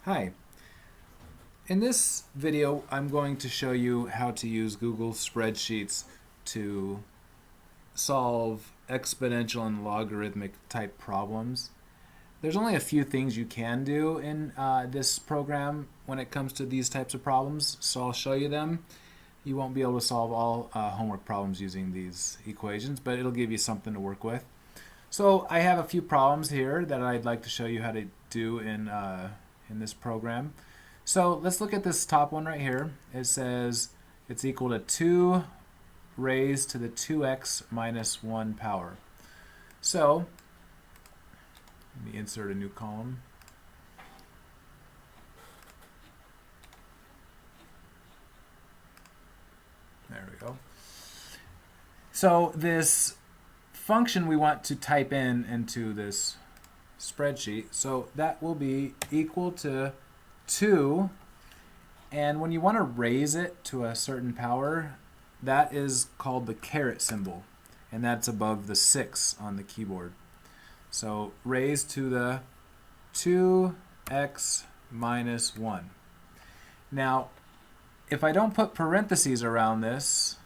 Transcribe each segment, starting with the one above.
Hi. In this video, I'm going to show you how to use Google Spreadsheets to solve exponential and logarithmic type problems. There's only a few things you can do in this program when it comes to these types of problems, so I'll show you them. You won't be able to solve all homework problems using these equations, but it'll give you something to work with. So I have a few problems here that I'd like to show you how to do in this program. So let's look at this top one right here. It says it's equal to 2 raised to the 2x minus 1 power. So let me insert a new column. There we go. So this function we want to type in into this spreadsheet, so that will be equal to 2, and when you want to raise it to a certain power, that is called the caret symbol, and that's above the 6 on the keyboard. So raised to the 2x minus 1. Now, if I don't put parentheses around this,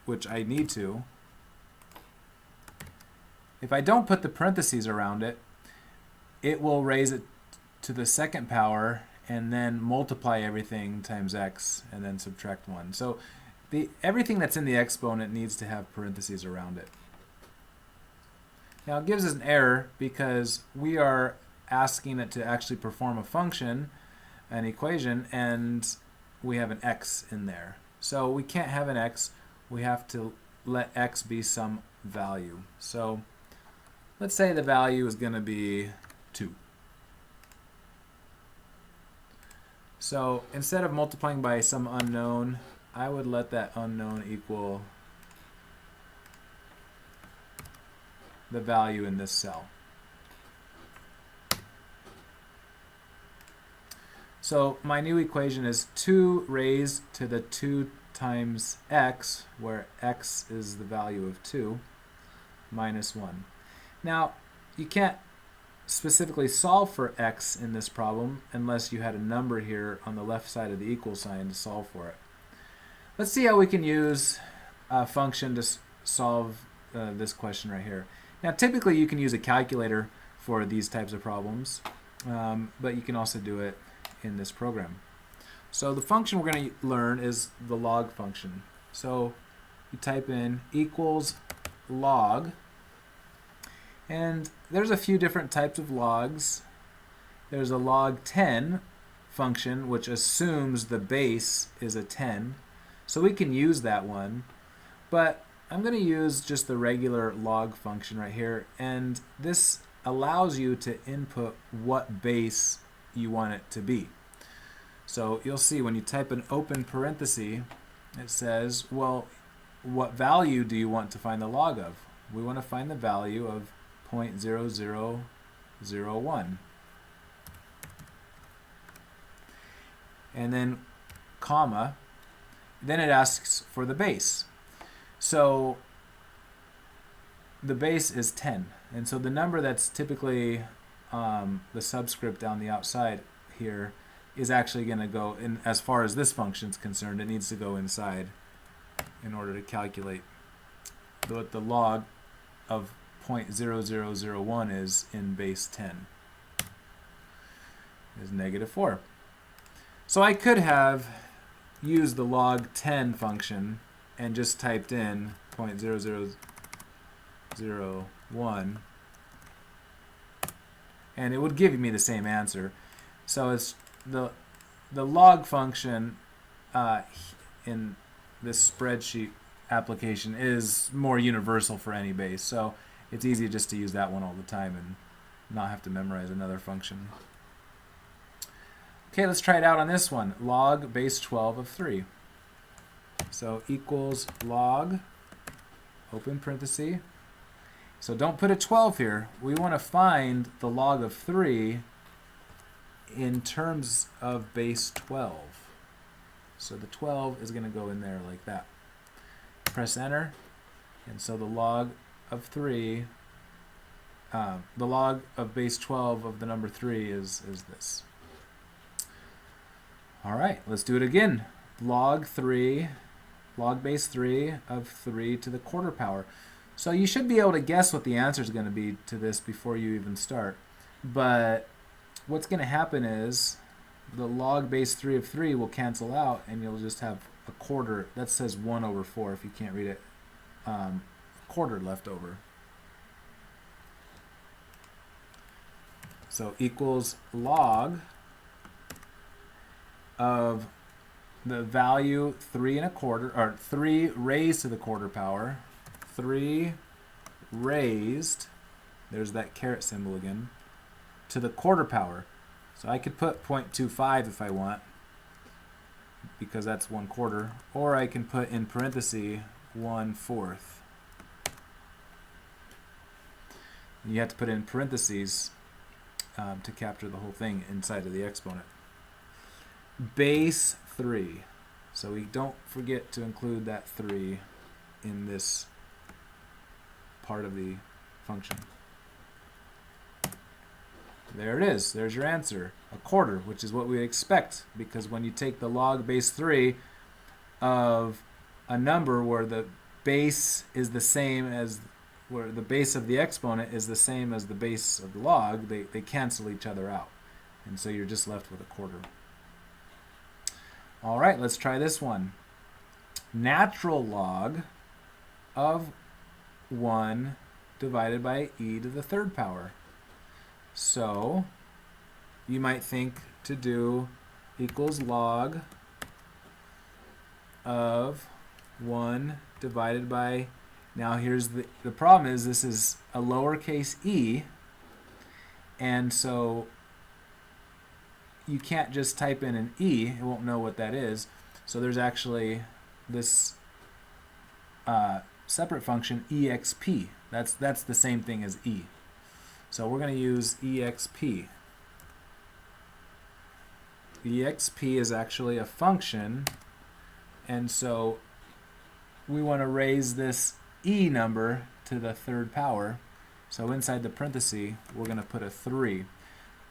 which I need to, if I don't put the parentheses around it, it will raise it to the second power and then multiply everything times x and then subtract 1. So everything that's in the exponent needs to have parentheses around it. Now it gives us an error because we are asking it to actually perform a function, an equation, and we have an x in there. So we can't have an x. We have to let x be some value. So let's say the value is going to be 2. So instead of multiplying by some unknown, I would let that unknown equal the value in this cell. So my new equation is 2 raised to the 2 times x, where x is the value of 2, minus 1. Now, you can't specifically solve for x in this problem unless you had a number here on the left side of the equal sign to solve for it. Let's see how we can use a function to solve this question right here. Now typically you can use a calculator for these types of problems, but you can also do it in this program. So the function we're going to learn is the log function. So you type in equals log, and there's a few different types of logs. There's a log 10 function, which assumes the base is a 10. So we can use that one. But I'm going to use just the regular log function right here. And this allows you to input what base you want it to be. So you'll see when you type an open parenthesis, it says, well, what value do you want to find the log of? We want to find the value of 0.0001. And then comma, then it asks for the base. So the base is 10, and so the number that's typically the subscript on the outside here is actually going to go in. As far as this function is concerned, it needs to go inside in order to calculate what the log of 0.0001 is in base 10 is -4. So I could have used the log 10 function and just typed in 0.0001, and it would give me the same answer. So it's the log function in this spreadsheet application is more universal for any base. So it's easy just to use that one all the time and not have to memorize another function. Okay, let's try it out on this one. Log base 12 of 3. So equals log, open parenthesis. So don't put a 12 here. We want to find the log of 3 in terms of base 12. So the 12 is going to go in there like that. Press enter, and so the log of 3, the log of base 12 of the number 3 is this. All right, let's do it again. Log base 3 of 3 to the quarter power. So you should be able to guess what the answer is going to be to this before you even start. But what's going to happen is the log base 3 of 3 will cancel out, and you'll just have a quarter. That says 1 over 4 if you can't read it. A quarter left over. So equals log of the value 3 1/4, or 3 raised to the quarter power, 3 raised, there's that caret symbol again, to the quarter power. So I could put 0.25 if I want, because that's 1/4, or I can put in parentheses 1/4. You have to put in parentheses to capture the whole thing inside of the exponent. Base 3. So we don't forget to include that 3 in this part of the function. There it is. There's your answer. A quarter, which is what we expect, because when you take the log base 3 of a number where the base is the same as, where the base of the exponent is the same as the base of the log, they cancel each other out. And so you're just left with a quarter. All right, let's try this one. Natural log of 1 divided by e to the third power. So you might think to do equals log of 1 divided by, now here's the problem is this is a lowercase e, and so you can't just type in an e, it won't know what that is. So there's actually this separate function, exp. That's the same thing as e. So we're going to use exp. exp is actually a function, and so we want to raise this e number to the third power. So inside the parenthesis, we're going to put a 3.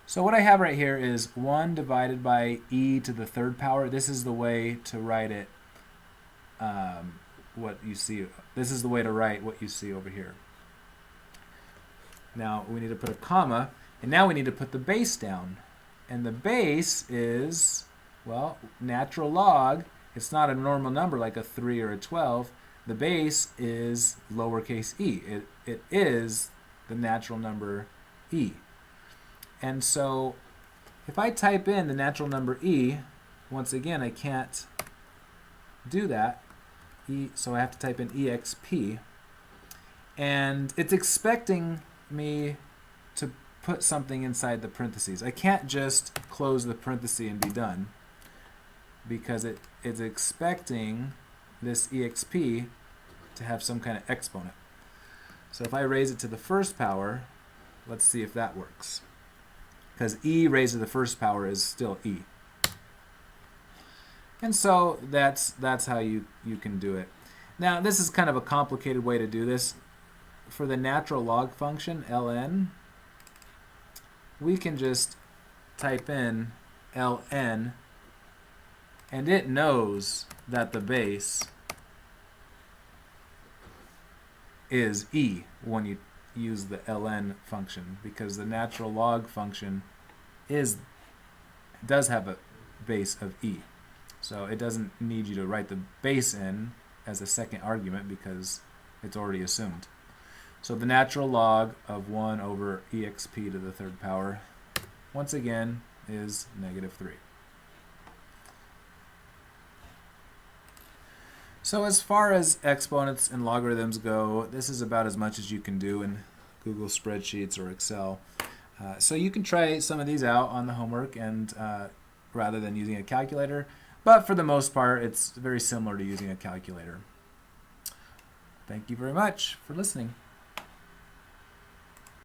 So what I have right here is 1 divided by e to the third power. This is the way to write it, what you see. This is the way to write what you see over here. Now we need to put a comma, and now we need to put the base down. And the base is, well, natural log. It's not a normal number like a 3 or a 12. The base is lowercase e. It is the natural number e. And so if I type in the natural number e, once again I can't do that. So I have to type in exp. And it's expecting me to put something inside the parentheses. I can't just close the parenthesis and be done, because it is expecting this exp to have some kind of exponent. So if I raise it to the first power, let's see if that works. Because e raised to the first power is still e. And so that's how you can do it. Now this is kind of a complicated way to do this. For the natural log function, ln, we can just type in ln, and it knows that the base is e when you use the ln function, because the natural log function does have a base of e. So it doesn't need you to write the base in as a second argument because it's already assumed. So the natural log of 1 over exp to the third power, once again, is -3. So as far as exponents and logarithms go, this is about as much as you can do in Google Spreadsheets or Excel. So you can try some of these out on the homework, and rather than using a calculator, but for the most part it's very similar to using a calculator. Thank you very much for listening.